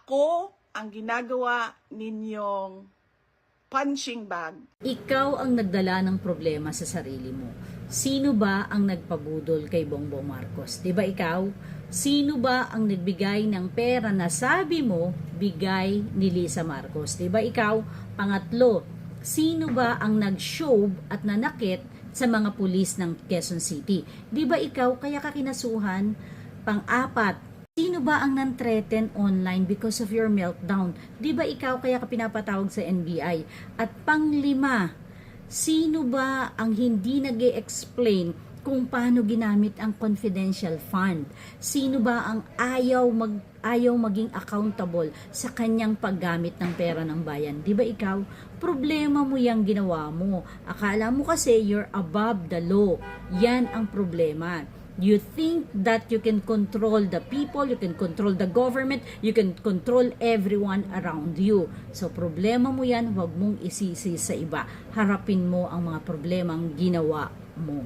ako ang ginagawa ninyong punching bag. Ikaw ang nagdala ng problema sa sarili mo. Sino ba ang nagpabudol kay Bongbong Marcos? Di ba ikaw? Sino ba ang nagbigay ng pera na sabi mo bigay ni Lisa Marcos? Di ba ikaw? Pangatlo, sino ba ang nag-show at nanakit sa mga pulis ng Quezon City? Di ba ikaw kaya ka kinasuhan? Pang-apat, sino ba ang nan-threaten online because of your meltdown? Di ba ikaw kaya ka pinapatawag sa NBI? At panglima, sino ba ang hindi nag-e-explain kung paano ginamit ang confidential fund? Sino ba ang ayaw maging accountable sa kanyang paggamit ng pera ng bayan? Di ba ikaw? Problema mo yung ginawa mo. Akala mo kasi you're above the law. Yan ang problema. You think that you can control the people, you can control the government, you can control everyone around you. So problema mo yan, huwag mong isisi sa iba. Harapin mo ang mga problemang ginawa mo.